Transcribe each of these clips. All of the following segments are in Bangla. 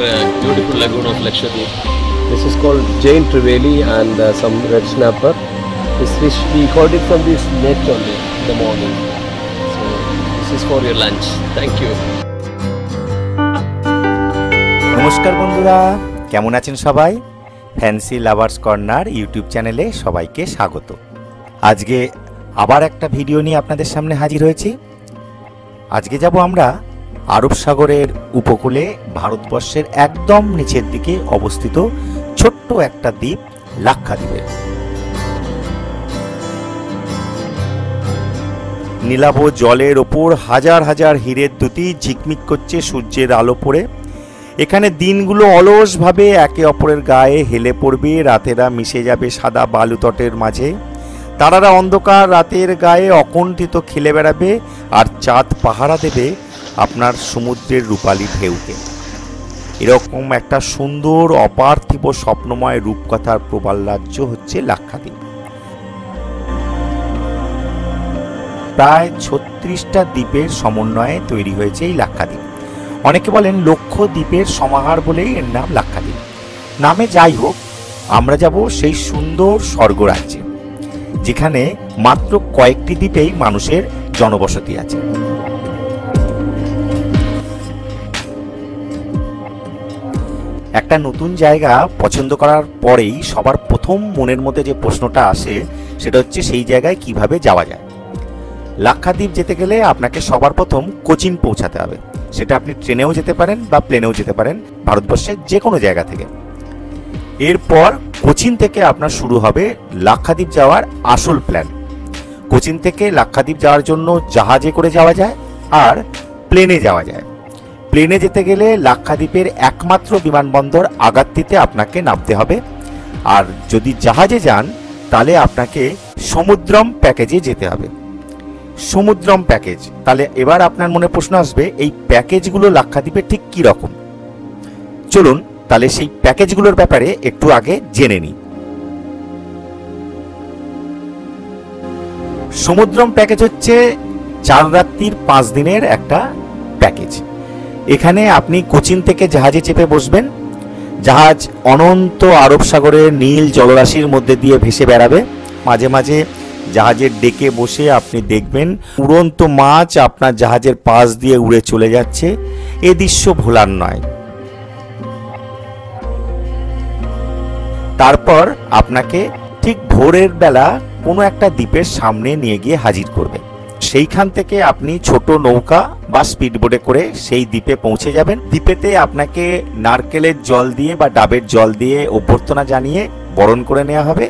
beautiful lagoon of Lakshadweep. This is called Jane Triveli and some red snapper. This fish we caught it from this net only in the morning. So this is for your lunch. Thank you. নমস্কার বন্ধুরা, কেমন আছেন সবাই? ফ্যান্সি লাভার্স কর্নার ইউটিউব চ্যানেলে সবাইকে স্বাগত। আজকে আবার একটা ভিডিও নিয়ে আপনাদের সামনে হাজির হয়েছি। আজকে যাব আমরা আরব সাগরের উপকূলে ভারতবর্ষের একদম নিচের দিকে অবস্থিত ছোট্ট একটা দ্বীপ লাক্ষাদ্বীপে। নীলাভ জলের ওপর হাজার হাজার হীরের দুটি ঝিকমিক করছে সূর্যের আলো পড়ে। এখানে দিনগুলো অলসভাবে একে অপরের গায়ে হেলে পড়বে, রাতেরা মিশে যাবে সাদা বালুতটের মাঝে, তারারা অন্ধকার রাতের গায়ে অকণ্ঠিত খেলে বেড়াবে, আর চাঁদ পাহারা দেবে আপনার সমুদ্রের রূপালী ঢেউকে। এরকম একটা সুন্দর অপার্থিব স্বপ্নময় রূপকথার প্রবাল রাজ্য হচ্ছে লাক্ষাদ্বীপ। প্রায় ৩৬টা দ্বীপের সমন্বয়ে তৈরি হয়েছে এই লাক্ষাদ্বীপ। অনেকে বলেন লক্ষ দ্বীপের সমাহার বলেই এর নাম লাক্ষাদ্বীপ। নামে যাই হোক, আমরা যাব সেই সুন্দর স্বর্গরাজ্যে, যেখানে মাত্র কয়েকটি দ্বীপেই মানুষের জনবসতি আছে। একটা নতুন জায়গা পছন্দ করার পরেই সবার প্রথম মনের মধ্যে যে প্রশ্নটা আসে সেটা হচ্ছে সেই জায়গায় কিভাবে যাওয়া যায়। লাক্ষাদ্বীপ যেতে গেলে আপনাকে সবার প্রথম কোচিন পৌঁছাতে হবে। সেটা আপনি ট্রেনেও যেতে পারেন বা প্লেনেও যেতে পারেন, ভারতবর্ষের যে কোনো জায়গা থেকে। এরপর কোচিন থেকে আপনার শুরু হবে লাক্ষাদ্বীপ যাওয়ার আসল প্ল্যান। কোচিন থেকে লাক্ষাদ্বীপ যাওয়ার জন্য জাহাজে করে যাওয়া যায় আর প্লেনে যাওয়া যায়। প্লেনে যেতে গেলে লাক্ষাদ্বীপের একমাত্র বিমানবন্দর আগাত্তিতে আপনাকে নামতে হবে, আর যদি জাহাজে যান তাহলে আপনাকে সমুদ্রম প্যাকেজে যেতে হবে। সমুদ্রম প্যাকেজ, তাহলে এবার আপনার মনে প্রশ্ন আসবে এই প্যাকেজগুলো লাক্ষাদ্বীপে ঠিক কি রকম। চলুন তাহলে সেই প্যাকেজগুলোর ব্যাপারে একটু আগে জেনে নিই। সমুদ্রম প্যাকেজ হচ্ছে 4 রাত্রির 5 দিনের একটা প্যাকেজ। এখানে আপনি কোচিন থেকে জাহাজে চেপে বসবেন। জাহাজ অনন্ত আরব সাগরের নীল জলরাশির মধ্যে দিয়ে ভেসে বেড়াবে। মাঝে মাঝে জাহাজের ডেকে বসে আপনি দেখবেন উড়ন্ত মাছ আপনার জাহাজের পাশ দিয়ে উড়ে চলে যাচ্ছে। এ দৃশ্য ভোলার নয়। তারপর আপনাকে ঠিক ভোরের বেলা কোনো একটা দ্বীপের সামনে নিয়ে গিয়ে হাজির করবে। সেইখান থেকে আপনি ছোট নৌকা বা স্পিডবোটে করে সেই দ্বীপে পৌঁছে যাবেন। দ্বীপেতে আপনাকে নারকেলের জল দিয়ে বা ডাবের জল দিয়ে অভ্যর্থনা জানিয়ে বরণ করে নেওয়া হবে।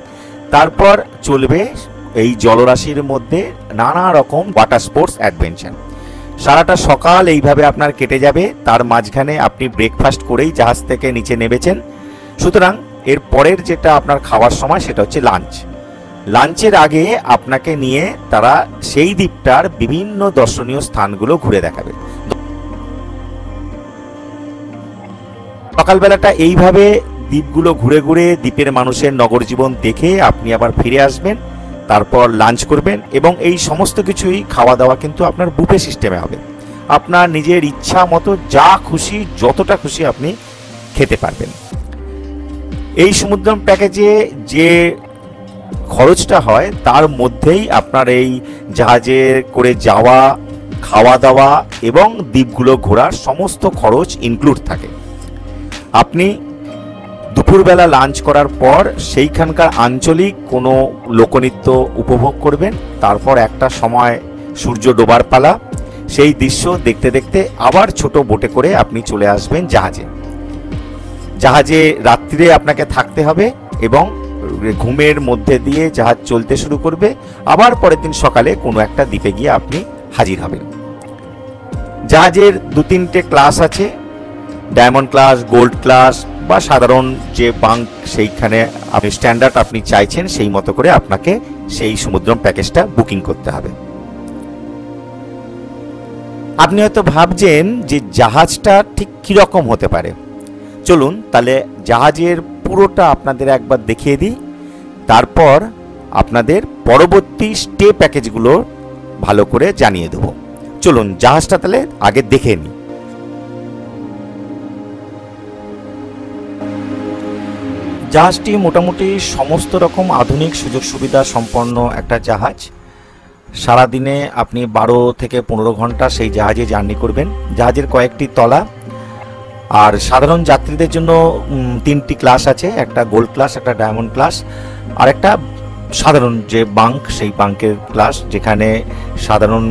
তারপর চলবে এই জলরাশির মধ্যে নানা রকম ওয়াটার স্পোর্টস অ্যাডভেঞ্চার। সারাটা সকাল এইভাবে আপনার কেটে যাবে। তার মাঝখানে আপনি ব্রেকফাস্ট করেই জাহাজ থেকে নিচে নেমেছেন। সুতরাং এর পরের যেটা আপনার খাওয়ার সময় সেটা হচ্ছে লাঞ্চ। লাঞ্চের আগে আপনাকে নিয়ে তারা সেই দ্বীপটার বিভিন্ন দর্শনীয় স্থানগুলো ঘুরে দেখাবে। সকালবেলাটা এইভাবে দ্বীপগুলো ঘুরে ঘুরে দ্বীপের মানুষের নগর জীবন দেখে আপনি আবার ফিরে আসবেন। তারপর লাঞ্চ করবেন এবং এই সমস্ত কিছুই খাওয়া দাওয়া কিন্তু আপনার বুফে সিস্টেমে হবে। আপনার নিজের ইচ্ছা মতো যা খুশি যতটা খুশি আপনি খেতে পারবেন। এই সমুদ্রম প্যাকেজে যে খরচটা হয় তার মধ্যেই আপনার এই জাহাজে করে যাওয়া, খাওয়া দাওয়া এবং দ্বীপগুলো ঘোরার সমস্ত খরচ ইনক্লুড থাকে। আপনি দুপুরবেলা লাঞ্চ করার পর সেইখানকার আঞ্চলিক কোনো লোকনৃত্য উপভোগ করবেন। তারপর একটা সময় সূর্য ডোবার পালা, সেই দৃশ্য দেখতে দেখতে আবার ছোট বোটে করে আপনি চলে আসবেন জাহাজে। জাহাজে রাত্রিরে আপনাকে থাকতে হবে এবং ঘুমের মধ্যে দিয়ে জাহাজ চলতে শুরু করবে। আবার পরের দিন সকালে কোনো একটা দ্বীপে গিয়ে আপনি হাজির হবেন। জাহাজের 2-3টে ক্লাস আছে, ডায়মন্ড ক্লাস, গোল্ড ক্লাস বা সাধারণ যে বাঙ্ক, সেইখানে আপনি স্ট্যান্ডার্ড আপনি চাইছেন সেই মতো করে আপনাকে সেই সমুদ্রম প্যাকেজটা বুকিং করতে হবে। আপনি হয়তো ভাবছেন যে জাহাজটা ঠিক কীরকম হতে পারে। চলুন তাহলে জাহাজের পুরোটা আপনাদের একবার দেখিয়ে দিই, তারপর আপনাদের পরবর্তী স্টে প্যাকেজগুলো ভালো করে জানিয়ে দেব। চলুন জাহাজটা তাহলে আগে দেখে নিই। জাহাজটি মোটামুটি সমস্ত রকম আধুনিক সুযোগ সুবিধা সম্পন্ন একটা জাহাজ। সারাদিনে আপনি 12 থেকে 15 ঘন্টা সেই জাহাজে জার্নি করবেন। জাহাজের কয়েকটি তলা, আর সাধারণ যাত্রীদের জন্য 3টি ক্লাস আছে, একটা গোল্ড ক্লাস, একটা ডায়মন্ড ক্লাস, আর একটা সাধারণ যে বাঙ্ক, সেই বাঙ্কের ক্লাস, যেখানে সাধারণ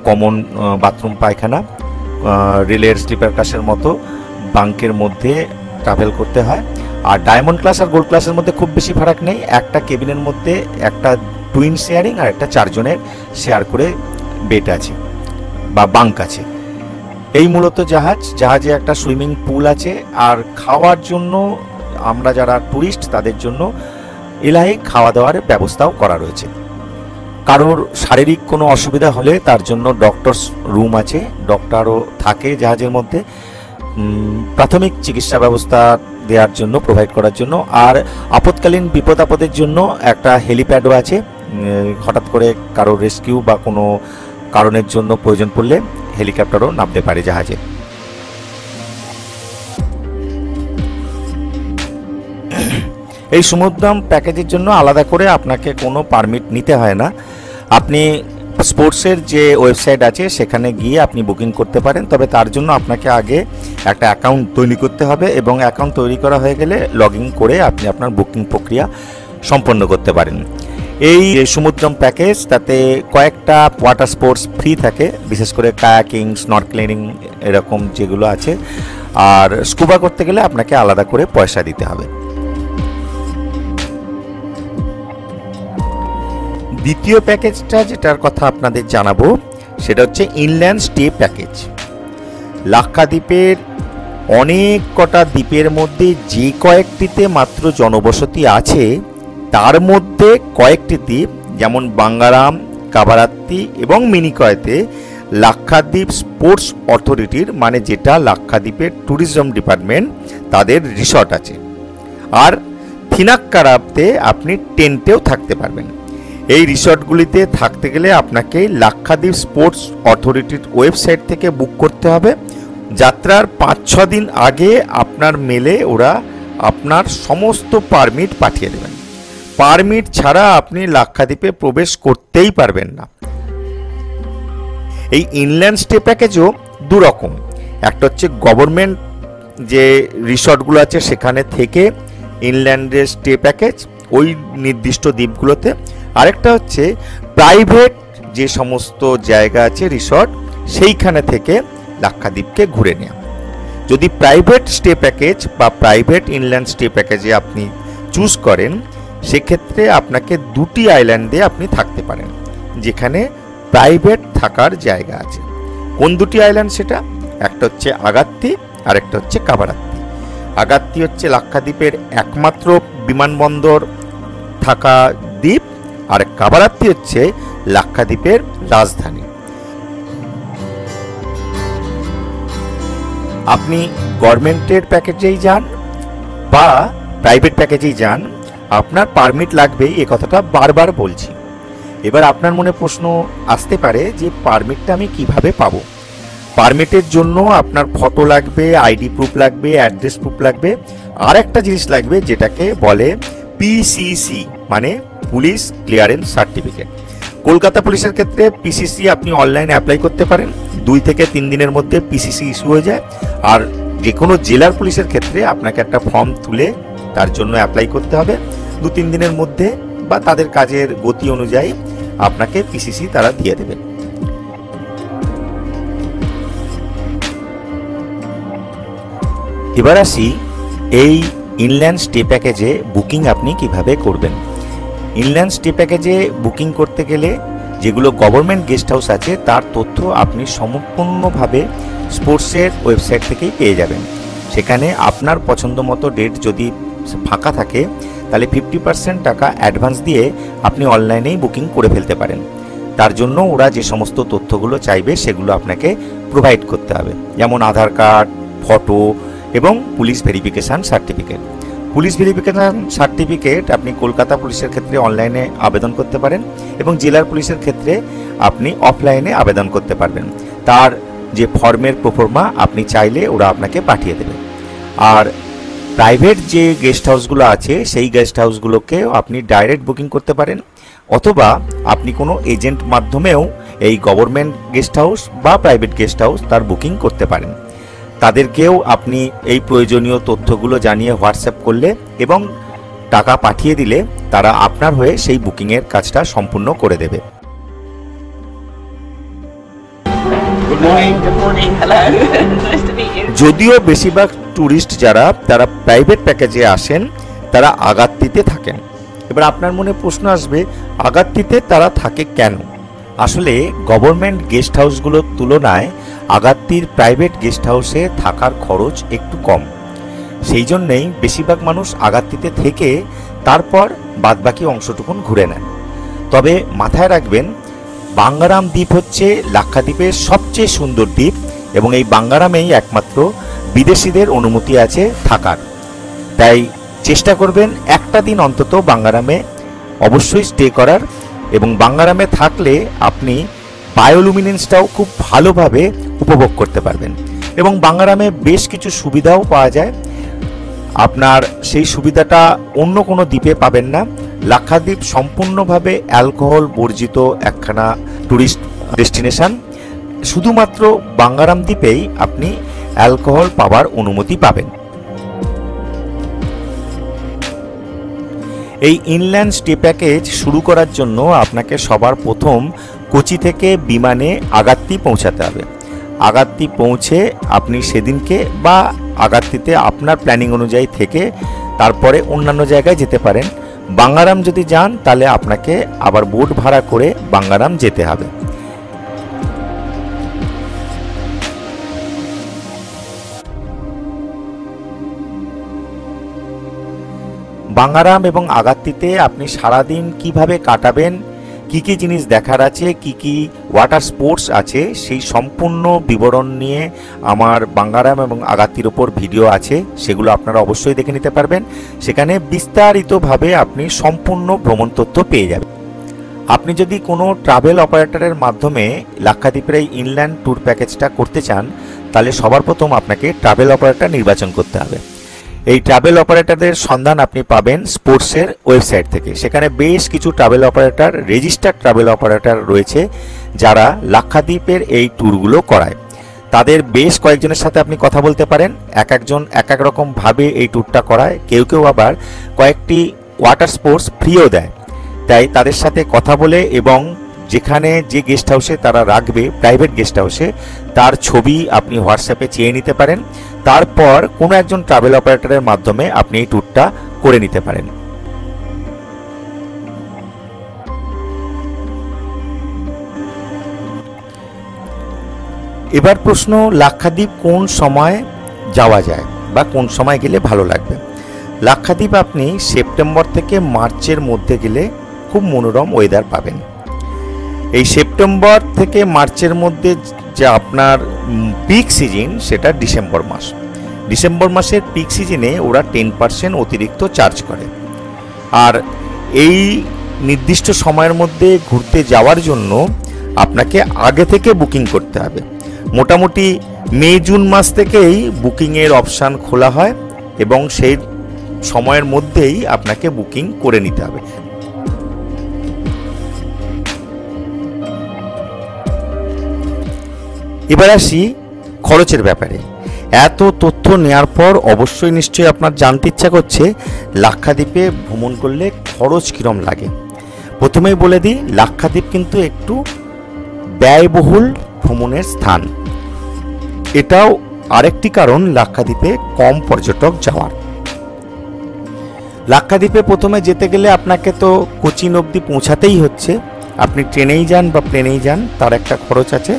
কমন বাথরুম পায়খানা রেলের স্লিপার ক্লাসের মতো বাঙ্কের মধ্যে ট্রাভেল করতে হয়। আর ডায়মন্ড ক্লাস আর গোল্ড ক্লাসের মধ্যে খুব বেশি ফারাক নেই, একটা কেবিনের মধ্যে একটা টুইন শেয়ারিং আর একটা 4 জনের শেয়ার করে বেড আছে বা বাঙ্ক আছে। এই মূলত জাহাজে একটা সুইমিং পুল আছে। আর খাওয়ার জন্য আমরা যারা ট্যুরিস্ট তাদের জন্য এলাহি খাওয়া দাওয়ার ব্যবস্থাও করা রয়েছে। কারোর শারীরিক কোনো অসুবিধা হলে তার জন্য ডক্টরস রুম আছে, ডক্টরও থাকে জাহাজের মধ্যে প্রাথমিক চিকিৎসা ব্যবস্থা দেওয়ার জন্য, প্রোভাইড করার জন্য। আর আপৎকালীন বিপদ আপদের জন্য একটা হেলিপ্যাডও আছে। হঠাৎ করে কারো রেস্কিউ বা কোনো কারণের জন্য প্রয়োজন পড়লে হেলিকপ্টারও নামতে পারে জাহাজে। এই সমুদ্রম প্যাকেজের জন্য আলাদা করে আপনাকে কোনো পারমিট নিতে হয় না। আপনি স্পোর্টসের যে ওয়েবসাইট আছে সেখানে গিয়ে আপনি বুকিং করতে পারেন, তবে তার জন্য আপনাকে আগে একটা অ্যাকাউন্ট তৈরি করতে হবে এবং অ্যাকাউন্ট তৈরি করা হয়ে গেলে লগ ইন করে আপনি আপনার বুকিং প্রক্রিয়া সম্পন্ন করতে পারেন। এই সমুদ্রম প্যাকেজ, তাতে কয়েকটা ওয়াটার স্পোর্টস ফ্রি থাকে, বিশেষ করে কায়াকিং, স্নরকেলিং এরকম যেগুলো আছে। আর স্কুবা করতে গেলে আপনাকে আলাদা করে পয়সা দিতে হবে। দ্বিতীয় প্যাকেজটা যেটার কথা আপনাদের জানাবো সেটা হচ্ছে ইনল্যান্ড স্টে প্যাকেজ। লাক্ষাদ্বীপের অনেক কটা দ্বীপের মধ্যে যে কয়েকটিতে মাত্র জনবসতি আছে তার মধ্যে কয়েকটি দ্বীপ যেমন বাঙ্গারাম, কাবারাত্তি এবং মিনিকয়তে লাক্ষাদ্বীপ স্পোর্টস অথরিটির, মানে যেটা লাক্ষাদ্বীপের ট্যুরিজম ডিপার্টমেন্ট, তাদের রিসর্ট আছে। আর থিনাক্কারাতে আপনি টেন্টেও থাকতে পারবেন। এই রিসর্টগুলিতে থাকতে গেলে আপনাকে লাক্ষাদ্বীপ স্পোর্টস অথরিটির ওয়েবসাইট থেকে বুক করতে হবে। যাত্রার 5-6 দিন আগে আপনার মেলে ওরা আপনার সমস্ত পারমিট পাঠিয়ে দেবেন। পারমিট ছাড়া আপনি লাক্ষাদ্বীপে প্রবেশ করতেই পারবেন না। এই ইনল্যান্ড স্টে প্যাকেজও দুরকম, একটা হচ্ছে গভর্নমেন্ট যে রিসর্টগুলো আছে সেখানে থেকে ইনল্যান্ডের স্টে প্যাকেজ ওই নির্দিষ্ট দ্বীপগুলোতে, আরেকটা হচ্ছে প্রাইভেট যে সমস্ত জায়গা আছে রিসর্ট সেইখানে থেকে লাক্ষাদ্বীপকে ঘুরে নেওয়া। যদি প্রাইভেট স্টে প্যাকেজ বা প্রাইভেট ইনল্যান্ড স্টে প্যাকেজে আপনি চুজ করেন সেক্ষেত্রে আপনাকে 2টি আইল্যান্ডে আপনি থাকতে পারেন যেখানে প্রাইভেট থাকার জায়গা আছে। কোন 2টি আইল্যান্ড সেটা? একটা হচ্ছে আগাত্তি আর একটা হচ্ছে কাবারাত্তি। আগাত্তি হচ্ছে লাক্ষাদ্বীপের একমাত্র বিমানবন্দর থাকা দ্বীপ, আর কাবারাত্তি হচ্ছে লাক্ষাদ্বীপের রাজধানী। আপনি গভর্নমেন্টের প্যাকেজেই যান বা প্রাইভেট প্যাকেজেই যান, আপনার পারমিট লাগবে, এ কথাটা বারবার বলছি। এবার আপনার মনে প্রশ্ন আসতে পারে যে পারমিটটা আমি কিভাবে পাবো। পারমিটের জন্য আপনার ফটো লাগবে, আইডি প্রুফ লাগবে, অ্যাড্রেস প্রুফ লাগবে, আর একটা জিনিস লাগবে যেটাকে বলে পিসিসি, মানে পুলিশ ক্লিয়ারেন্স সার্টিফিকেট। কলকাতা পুলিশের ক্ষেত্রে পিসিসি আপনি অনলাইনে অ্যাপ্লাই করতে পারেন, 2 থেকে 3 দিনের মধ্যে পিসিসি ইস্যু হয়ে যায়। আর যে কোনো জেলার পুলিশের ক্ষেত্রে আপনাকে একটা ফর্ম তুলে তার জন্য অ্যাপ্লাই করতে হবে, 2-3 দিনের মধ্যে বা তাদের কাজের গতি অনুযায়ী আপনাকে পিসিসি তারা দিয়ে দেবে। এবার আসি এই ইনল্যান্ড স্টে প্যাকেজে বুকিং আপনি কিভাবে করবেন। ইনল্যান্ড স্টে প্যাকেজে বুকিং করতে গেলে যেগুলো গভর্নমেন্ট গেস্ট হাউস আছে তার তথ্য আপনি সম্পূর্ণভাবে স্পোর্টসের ওয়েবসাইট থেকেই পেয়ে যাবেন। সেখানে আপনার পছন্দ মতো ডেট যদি ফাঁকা থাকে তাহলে 50% টাকা অ্যাডভান্স দিয়ে আপনি অনলাইনেই বুকিং করে ফেলতে পারেন। তার জন্য ওরা যে সমস্ত তথ্যগুলো চাইবে সেগুলো আপনাকে প্রোভাইড করতে হবে, যেমন আধার কার্ড, ফটো এবং police verification certificate. Police verification certificate আপনি কলকাতা পুলিশের ক্ষেত্রে অনলাইনে আবেদন করতে পারেন এবং জেলার পুলিশের ক্ষেত্রে আপনি অফলাইনে আবেদন করতে পারবেন। তার যে ফর্মের প্রোফর্মা আপনি চাইলে ওরা আপনাকে পাঠিয়ে দেবে। আর প্রাইভেট যে গেস্ট হাউসগুলো আছে সেই গেস্ট হাউসগুলোকে আপনি ডাইরেক্ট বুকিং করতে পারেন, অথবা আপনি কোনো এজেন্ট মাধ্যমেও এই গভর্নমেন্ট গেস্ট হাউস বা প্রাইভেট গেস্ট হাউস তার বুকিং করতে পারেন। তাদেরকেও আপনি এই প্রয়োজনীয় তথ্যগুলো জানিয়ে হোয়াটসঅ্যাপ করলে এবং টাকা পাঠিয়ে দিলে তারা আপনার হয়ে সেই বুকিংয়ের কাজটা সম্পূর্ণ করে দেবে। Good morning. Hello. Nice to meet you. যদিও বেশিরভাগ ট্যুরিস্ট যারা তারা প্রাইভেট প্যাকেজে আসেন তারা আগাত্তিতে থাকেন। এবার আপনার মনে প্রশ্ন আসবে, আগাত্তিতে তারা থাকে কেন? আসলে গভর্নমেন্ট গেস্ট হাউসগুলোর তুলনায় আগাত্তির প্রাইভেট গেস্ট হাউসে থাকার খরচ একটু কম। সেই জন্যেই বেশিরভাগ মানুষ আগাত্তিতে থেকে তারপর বাদবাকি অংশটুকুন ঘুরে নেন। তবে মাথায় রাখবেন, বাঙ্গারাম দ্বীপ হচ্ছে লাক্ষাদ্বীপের সবচেয়ে সুন্দর দ্বীপ এবং এই বাঙ্গারামেই একমাত্র বিদেশিদের অনুমতি আছে থাকার। তাই চেষ্টা করবেন একটা দিন অন্তত বাঙ্গারামে অবশ্যই স্টে করার, এবং বাঙ্গারামে থাকলে আপনি বায়োলুমিনেন্সটাও খুব ভালোভাবে উপভোগ করতে পারবেন এবং বাঙ্গারামে বেশ কিছু সুবিধাও পাওয়া যায়। আপনার সেই সুবিধাটা অন্য কোনো দ্বীপে পাবেন না। লাক্ষাদ্বীপ সম্পূর্ণভাবে অ্যালকোহল বর্জিত একখানা ট্যুরিস্ট ডেস্টিনেশন। শুধুমাত্র বাঙ্গারাম দ্বীপেই আপনি অ্যালকোহল পাওয়ার অনুমতি পাবেন। এই ইনল্যান্ড স্টে প্যাকেজ শুরু করার জন্য আপনাকে সবার প্রথম কোচি থেকে বিমানে আগাত্তি পৌঁছাতে হবে। আগাত্তি পৌঁছে আপনি সেদিনকে বা আগাত্তিতে আপনার প্ল্যানিং অনুযায়ী থেকে তারপরে অন্যান্য জায়গায় যেতে পারেন। বাঙ্গারাম যদি যান তাহলে আপনাকে আবার বোট ভাড়া করে বাঙ্গারাম যেতে হবে। বাঙ্গারাম এবং আগাত্তিতে আপনি সারাদিন কিভাবে কাটাবেন, কি কি জিনিস দেখার আছে, কি কি ওয়াটার স্পোর্টস আছে, সেই সম্পূর্ণ বিবরণ নিয়ে আমার বাঙ্গারাম এবং আগাত্তির ওপর ভিডিও আছে, সেগুলো আপনারা অবশ্যই দেখে নিতে পারবেন। সেখানে বিস্তারিতভাবে আপনি সম্পূর্ণ ভ্রমণ তথ্য পেয়ে যাবেন। আপনি যদি কোনো ট্রাভেল অপারেটরের মাধ্যমে লাক্ষাদ্বীপের এই ইনল্যান্ড ট্যুর প্যাকেজটা করতে চান তাহলে সবার প্রথম আপনাকে ট্রাভেল অপারেটর নির্বাচন করতে হবে। এই ট্রাভেল অপারেটরদের সন্ধান আপনি পাবেন স্পোর্টসের ওয়েবসাইট থেকে। সেখানে বেশ কিছু travel operator, registered travel operator রয়েছে যারা লাক্ষাদ্বীপের এই ট্যুরগুলো করায়। তাদের বেশ কয়েকজনের সাথে আপনি কথা বলতে পারেন। একজন এক এক রকমভাবে এই ট্যুরটা করায়, কেউ কেউ আবার কয়েকটি ওয়াটার স্পোর্টস ফ্রিও দেয়। তাই তাদের সাথে কথা বলে এবং যেখানে যে গেস্ট হাউসে তারা রাখবে, প্রাইভেট গেস্ট হাউসে, তার ছবি আপনি হোয়াটসঅ্যাপে চেয়ে নিতে পারেন। তারপর কোনো একজন ট্রাভেল অপারেটরের মাধ্যমে আপনি এই ট্যুরটা করে নিতে পারেন। এবার প্রশ্ন, লাক্ষাদ্বীপ কোন সময় যাওয়া যায় বা কোন সময় গেলে ভালো লাগবে? লাক্ষাদ্বীপ আপনি সেপ্টেম্বর থেকে মার্চের মধ্যে গেলে খুব মনোরম ওয়েদার পাবেন। এই সেপ্টেম্বর থেকে মার্চের মধ্যে যে আপনার পিক সিজন সেটা ডিসেম্বর মাস। ডিসেম্বর মাসের পিক সিজনে ওরা 10% অতিরিক্ত চার্জ করে। আর এই নির্দিষ্ট সময়ের মধ্যে ঘুরতে যাওয়ার জন্য আপনাকে আগে থেকে বুকিং করতে হবে। মোটামুটি মে জুন মাস থেকেই বুকিংয়ের অপশান খোলা হয় এবং সেই সময়ের মধ্যেই আপনাকে বুকিং করে নিতে হবে। এবার আসি খরচের ব্যাপারে। এত তথ্য নেওয়ার পর অবশ্যই নিশ্চয়ই আপনার জানতে ইচ্ছা করছে লাক্ষাদ্বীপে ভ্রমণ করলে খরচ কীরকম লাগে। প্রথমেই বলে দিই, লাক্ষাদ্বীপ কিন্তু একটু ব্যয়বহুল ভ্রমণের স্থান। এটাও আরেকটি কারণ লাক্ষাদ্বীপে কম পর্যটক যাওয়ার। লাক্ষাদ্বীপে প্রথমে যেতে গেলে আপনাকে তো কোচিন অবধি পৌঁছাতেই হচ্ছে। আপনি ট্রেনেই যান বা প্লেনেই যান, তার একটা খরচ আছে।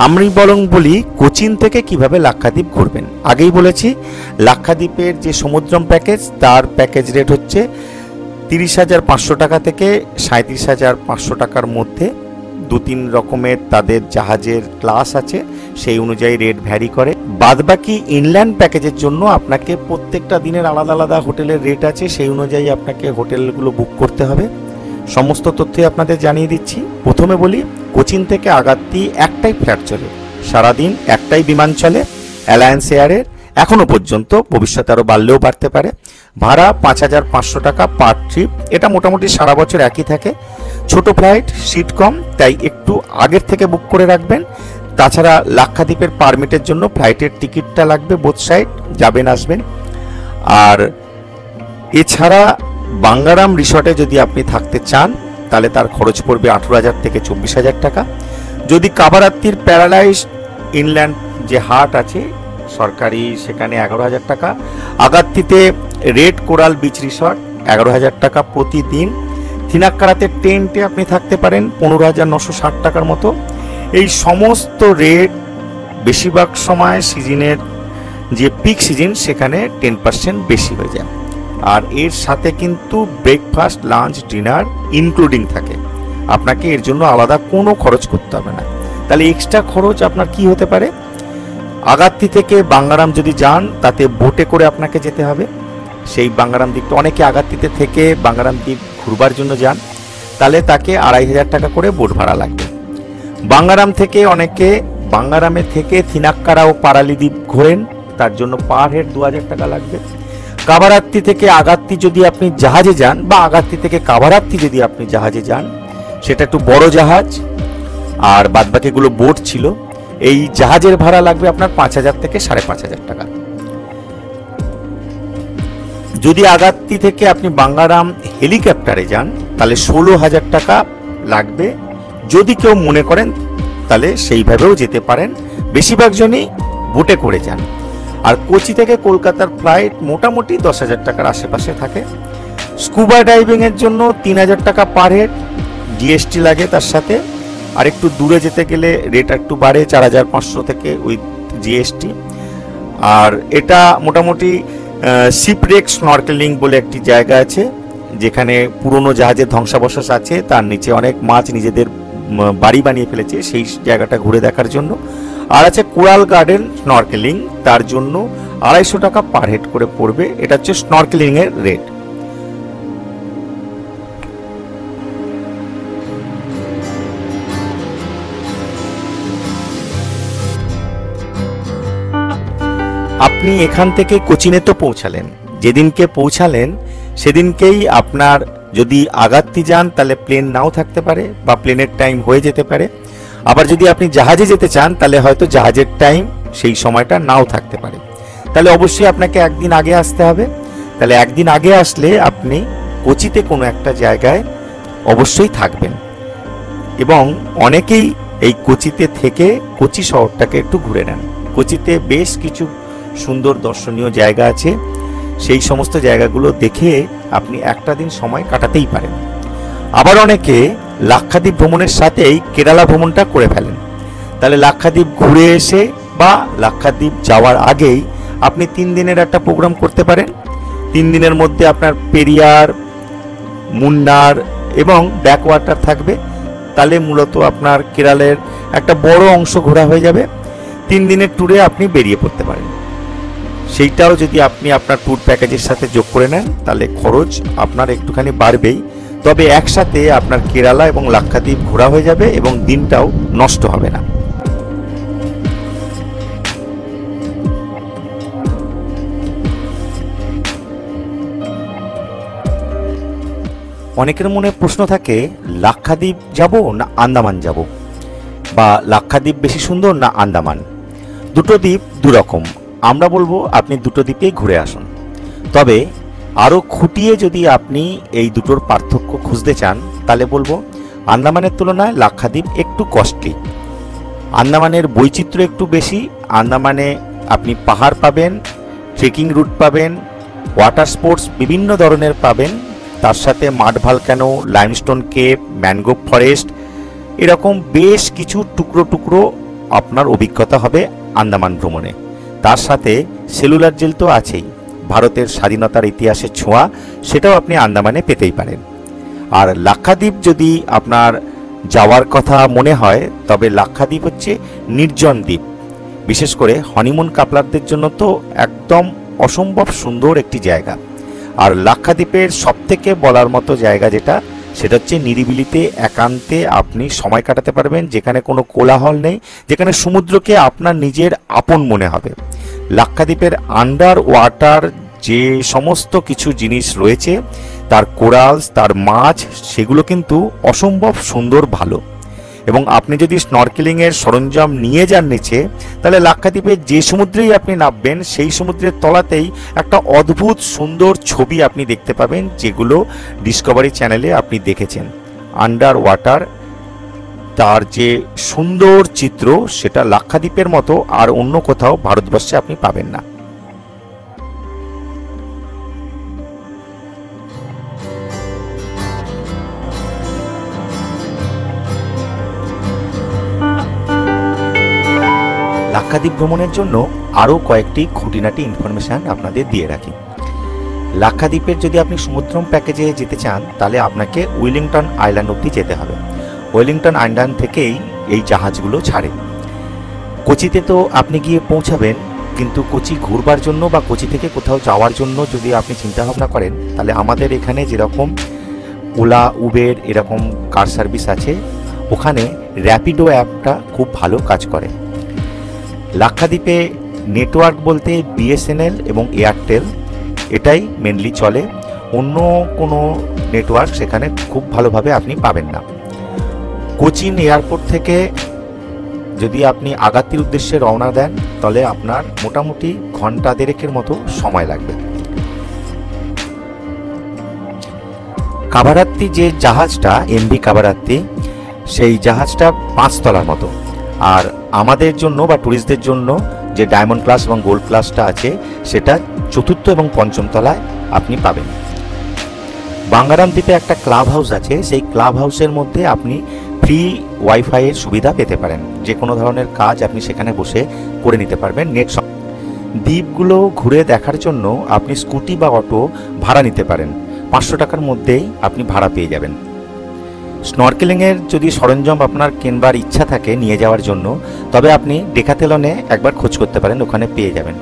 আমি বরং বলি কোচিন থেকে কিভাবে লাক্ষাদ্বীপ ঘুরবেন। আগেই বলেছি, লাক্ষাদ্বীপের যে সমুদ্রম প্যাকেজ তার প্যাকেজ রেট হচ্ছে 30,500 টাকা থেকে 37,500 টাকার মধ্যে। 2-3 রকমের তাদের জাহাজের ক্লাস আছে, সেই অনুযায়ী রেট ভ্যারি করে। বাদবাকি ইনল্যান্ড প্যাকেজের জন্য আপনাকে প্রত্যেকটা দিনের আলাদা আলাদা হোটেলের রেট আছে, সেই অনুযায়ী আপনাকে হোটেলগুলো বুক করতে হবে। সমস্ত তথ্যই আপনাদের জানিয়ে দিচ্ছি। প্রথমে বলি, কোচিন থেকে আগাত্তি একটাই ফ্লাইট চলে, সারাদিন একটাই বিমান চলে অ্যালায়েন্স এয়ারের, এখনো পর্যন্ত, ভবিষ্যতে আরও বাড়লেও বাড়তে পারে। ভাড়া 5,500 টাকা পার ট্রিপ। এটা মোটামুটি সারা বছর একই থাকে। ছোট ফ্লাইট, সিট কম, তাই একটু আগের থেকে বুক করে রাখবেন। তাছাড়া লাক্ষাদ্বীপের পারমিটের জন্য ফ্লাইটের টিকিটটা লাগবে, বোথ সাইড যাবেন আসবেন। আর এছাড়া বাঙ্গারাম রিসর্টে যদি আপনি থাকতে চান তাহলে তার খরচ পড়বে 18,000 থেকে 24,000 টাকা। যদি কাবারাত্তির প্যারাডাইস ইনল্যান্ড যে হাট আছে সরকারি, সেখানে 11,000 টাকা। আগাত্তিতে রেড কোরাল বিচ রিসর্ট 11,000 টাকা প্রতিদিন। থিনাক্কারাতে টেন্টে আপনি থাকতে পারেন 15,960 টাকার মতো। এই সমস্ত রেট বেশিরভাগ সময় সিজনের যে পিক সিজন সেখানে 10% বেশি হয়ে যায়। আর এর সাথে কিন্তু ব্রেকফাস্ট, লাঞ্চ, ডিনার ইনক্লুডিং থাকে। আপনাকে এর জন্য আলাদা কোনো খরচ করতে হবে না। তাহলে এক্সট্রা খরচ আপনার কি হতে পারে? আগাত্তি থেকে বাঙ্গারাম যদি যান তাতে বোটে করে আপনাকে যেতে হবে। সেই বাঙ্গারাম দ্বীপটা, অনেকে আগাত্তিতে থেকে বাঙ্গারাম দ্বীপ ঘুরবার জন্য যান, তাহলে তাকে 2,500 টাকা করে বোট ভাড়া লাগবে। বাঙ্গারাম থেকে অনেকে বাঙ্গারামে থেকে থিনাক্কারা ও পারালি দ্বীপ ঘোরেন, তার জন্য পার হেড 2,000 টাকা লাগবে। কাবারাত্তি থেকে আগাত্তি যদি আপনি জাহাজে যান, বা আগাত্তি থেকে কাবারাত্তি যদি আপনি জাহাজে যান, সেটা একটু বড় জাহাজ, আর বাদবাকিগুলো বোট ছিল। এই জাহাজের ভাড়া লাগবে আপনার 5,000 থেকে 5,500 টাকা। যদি আগাত্তি থেকে আপনি বাঙ্গারাম হেলিকপ্টারে যান তাহলে 16,000 টাকা লাগবে। যদি কেউ মনে করেন তাহলে সেইভাবেও যেতে পারেন। বেশিরভাগ জনই বোটে করে যান। আর কোচি থেকে কলকাতার ফ্লাইট মোটামুটি 10,000 টাকার আশেপাশে থাকে। স্কুবা ডাইভিংয়ের জন্য 3,000 টাকা পার হেড, জিএসটি লাগে তার সাথে। আর একটু দূরে যেতে গেলে রেট একটু বাড়ে, 4,500 থেকে উইথ জিএসটি। আর এটা মোটামুটি শিপরেক স্নরকেলিং বলে একটি জায়গা আছে, যেখানে পুরনো জাহাজের ধ্বংসাবশেষ আছে, তার নিচে অনেক মাছ নিজেদের বাড়ি বানিয়ে ফেলেছে, সেই জায়গাটা ঘুরে দেখার জন্য। আর আছে কোরাল গার্ডেন স্নরকেলিং, তার জন্য 250 টাকা পার হেড করে পড়বে। এটা হচ্ছে স্নরকেলিংয়ের রেট। আপনি এখান থেকে কোচিনে তো পৌঁছালেন, যেদিনকে পৌঁছালেন সেদিনকেই আপনার যদি আগাত্তি যান তাহলে প্লেন নাও থাকতে পারে, বা প্লেনের টাইম হয়ে যেতে পারে। আবার যদি আপনি জাহাজে যেতে চান তাহলে হয়তো জাহাজের টাইম সেই সময়টা নাও থাকতে পারে। তাহলে অবশ্যই আপনাকে একদিন আগে আসতে হবে। তাহলে একদিন আগে আসলে আপনি কোচিতে কোনো একটা জায়গায় অবশ্যই থাকবেন। এবং অনেকেই এই কোচিতে থেকে কোচি শহরটাকে একটু ঘুরে নেন। কোচিতে বেশ কিছু সুন্দর দর্শনীয় জায়গা আছে, সেই সমস্ত জায়গাগুলো দেখে আপনি একটা দিন সময় কাটাতেই পারেন। আবার অনেকে লাক্ষাদ্বীপ ভ্রমণের সাথেই কেরালা ভ্রমণটা করে ফেলেন। তাহলে লাক্ষাদ্বীপ ঘুরে এসে বা লাক্ষাদ্বীপ যাওয়ার আগেই আপনি 3 দিনের একটা প্রোগ্রাম করতে পারেন। 3 দিনের মধ্যে আপনার পেরিয়ার, মুন্নার এবং ব্যাকওয়াটার থাকবে। তাহলে মূলত আপনার কেরালের একটা বড় অংশ ঘোরা হয়ে যাবে। 3 দিনের ট্যুরে আপনি বেরিয়ে পড়তে পারেন। সেইটাও যদি আপনি আপনার ট্যুর প্যাকেজের সাথে যোগ করে নেন তাহলে খরচ আপনার একটুখানি বাড়বেই। তবে একসাথে আপনার কেরালা এবং লাক্ষাদ্বীপ ঘোরা হয়ে যাবে এবং দিনটাও নষ্ট হবে না। অনেকের মনে প্রশ্ন থাকে, লাক্ষাদ্বীপ যাব না আন্দামান যাব, বা লাক্ষাদ্বীপ বেশি সুন্দর না আন্দামান। দুটো দ্বীপ দুরকম। আমরা বলবো আপনি দুটো দ্বীপেই ঘুরে আসুন। তবে আরও খুঁটিয়ে যদি আপনি এই দুটোর পার্থক্য খুঁজতে চান তাহলে বলবো আন্দামানের তুলনায় লাক্ষাদ্বীপ একটু কস্টলি। আন্দামানের বৈচিত্র্য একটু বেশি। আন্দামানে আপনি পাহাড় পাবেন, ট্রেকিং রুট পাবেন, ওয়াটার স্পোর্টস বিভিন্ন ধরনের পাবেন, তার সাথে mud volcano, limestone cave, mangrove forest, এরকম বেশ কিছু টুকরো টুকরো আপনার অভিজ্ঞতা হবে আন্দামান ভ্রমণে। তার সাথে সেলুলার জেল তো আছেই, ভারতের স্বাধীনতার ইতিহাসের ছোঁয়া, সেটাও আপনি আন্দামানে পেতেই পারেন। আর লাক্ষাদ্বীপ যদি আপনার যাওয়ার কথা মনে হয় তবে লাক্ষাদ্বীপ হচ্ছে নির্জন দ্বীপ। বিশেষ করে হনিমুন কাপলারদের জন্য তো একদম অসম্ভব সুন্দর একটি জায়গা। আর লাক্ষাদ্বীপের সবথেকে বলার মতো জায়গা যেটা, সেটা হচ্ছে নিরিবিলিতে একান্তে আপনি সময় কাটাতে পারবেন, যেখানে কোনো কোলাহল নেই, যেখানে সমুদ্রকে আপনার নিজের আপন মনে হবে। লাক্ষাদ্বীপের আন্ডার ওয়াটার যে সমস্ত কিছু জিনিস রয়েছে, তার কোরালস, তার মাছ, সেগুলো কিন্তু অসম্ভব সুন্দর, ভালো। এবং আপনি যদি স্নরকেলিংয়ের সরঞ্জাম নিয়ে যান নিচে, তাহলে লাক্ষাদ্বীপের যে সমুদ্রেই আপনি নামবেন সেই সমুদ্রের তলাতেই একটা অদ্ভুত সুন্দর ছবি আপনি দেখতে পাবেন, যেগুলো ডিসকভারি চ্যানেলে আপনি দেখেছেন। আন্ডার ওয়াটার তার যে সুন্দর চিত্র, সেটা লাক্ষাদ্বীপের মতো আর অন্য কোথাও ভারতবর্ষে আপনি পাবেন না। লাক্ষাদ্বীপ ভ্রমণের জন্য আরও কয়েকটি খুঁটিনাটি ইনফরমেশান আপনাদের দিয়ে রাখি। লাক্ষাদ্বীপের যদি আপনি সমুদ্রম প্যাকেজে যেতে চান, তাহলে আপনাকে ওয়েলিংটন আইল্যান্ড অবধি যেতে হবে। ওয়েলিংটন আইল্যান্ড থেকেই এই জাহাজগুলো ছাড়ে। কোচিতে তো আপনি গিয়ে পৌঁছাবেন, কিন্তু কোচি ঘুরবার জন্য বা কোচি থেকে কোথাও যাওয়ার জন্য যদি আপনি চিন্তাভাবনা করেন, তাহলে আমাদের এখানে যেরকম ওলা, উবের এরকম কার সার্ভিস আছে, ওখানে র্যাপিডো অ্যাপটা খুব ভালো কাজ করে। লাক্ষাদ্বীপে নেটওয়ার্ক বলতে বিএসএনএল এবং এয়ারটেল এটাই মেনলি চলে, অন্য কোনো নেটওয়ার্ক সেখানে খুব ভালোভাবে আপনি পাবেন না। কোচিন এয়ারপোর্ট থেকে যদি আপনি আগাত্তির উদ্দেশ্যে রওনা দেন, তাহলে আপনার মোটামুটি ঘন্টা দেড়েকের মতো সময় লাগবে। কাবারাত্তি যে জাহাজটা, এমভি কাবারাত্তি, সেই জাহাজটা 5 তলার মতো। আর আমাদের জন্য বা ট্যুরিস্টদের জন্য যে ডায়মন্ড ক্লাস এবং গোল্ড ক্লাসটা আছে, সেটা 4র্থ এবং 5ম তলায় আপনি পাবেন। বাঙ্গারাম দ্বীপে একটা ক্লাব হাউস আছে, সেই ক্লাব হাউসের মধ্যে আপনি ফ্রি ওয়াইফাইয়ের সুবিধা পেতে পারেন। যে কোনো ধরনের কাজ আপনি সেখানে বসে করে নিতে পারবেন নেট। দ্বীপগুলো ঘুরে দেখার জন্য আপনি স্কুটি বা অটো ভাড়া নিতে পারেন, 500 টাকার মধ্যেই আপনি ভাড়া পেয়ে যাবেন। স্নরকেলিংয়ের যদি সরঞ্জাম আপনার কেনবার ইচ্ছা থাকে নিয়ে যাওয়ার জন্য, তবে আপনি ডেকাথেলনে একবার খোঁজ করতে পারেন, ওখানে পেয়ে যাবেন।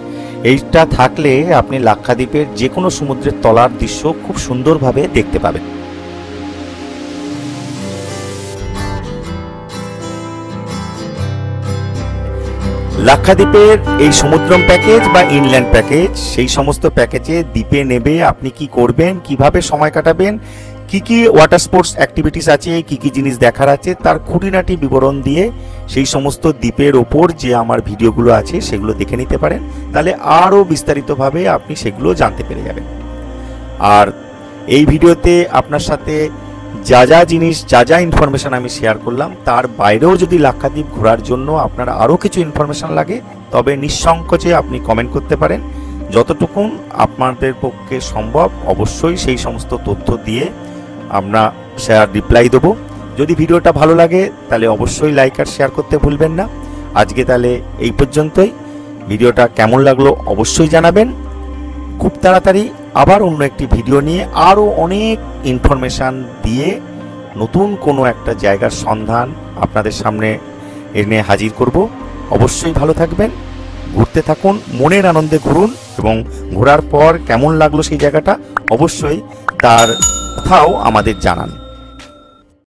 এইটা থাকলে আপনি লাক্ষাদ্বীপের যে কোনো সমুদ্রের তলার দৃশ্য খুব সুন্দরভাবে দেখতে পাবেন। লাক্ষাদ্বীপের এই সমুদ্রম প্যাকেজ বা ইনল্যান্ড প্যাকেজ, সেই সমস্ত প্যাকেজে দ্বীপে নেবে আপনি কি করবেন, কিভাবে সময় কাটাবেন, কি কি ওয়াটার স্পোর্টস অ্যাক্টিভিটিস আছে, কি কি জিনিস দেখার আছে, তার খুঁটিনাটি বিবরণ দিয়ে সেই সমস্ত দ্বীপের ওপর যে আমার ভিডিওগুলো আছে সেগুলো দেখে নিতে পারেন। তাহলে আরও বিস্তারিতভাবে আপনি সেগুলো জানতে পেরে যাবেন। আর এই ভিডিওতে আপনার সাথে যা যা জিনিস, যা যা ইনফরমেশান আমি শেয়ার করলাম, তার বাইরেও যদি লাক্ষাদ্বীপ ঘোরার জন্য আপনার আরও কিছু ইনফরমেশান লাগে, তবে নিঃসংকোচে আপনি কমেন্ট করতে পারেন। যতটুকুন আপনাদের পক্ষে সম্ভব অবশ্যই সেই সমস্ত তথ্য দিয়ে আমরা রিপ্লাই দেবো। যদি ভিডিওটা ভালো লাগে তাহলে অবশ্যই লাইক আর শেয়ার করতে ভুলবেন না। আজকে তাহলে এই পর্যন্তই। ভিডিওটা কেমন লাগলো অবশ্যই জানাবেন। খুব তাড়াতাড়ি আবার অন্য একটি ভিডিও নিয়ে আরও অনেক ইনফরমেশান দিয়ে নতুন কোনো একটা জায়গার সন্ধান আপনাদের সামনে এনে হাজির করব। অবশ্যই ভালো থাকবেন, ঘুরতে থাকুন, মনের আনন্দে ঘুরুন, এবং ঘোরার পর কেমন লাগলো সেই জায়গাটা অবশ্যই তার কথাও আমাদের জানান।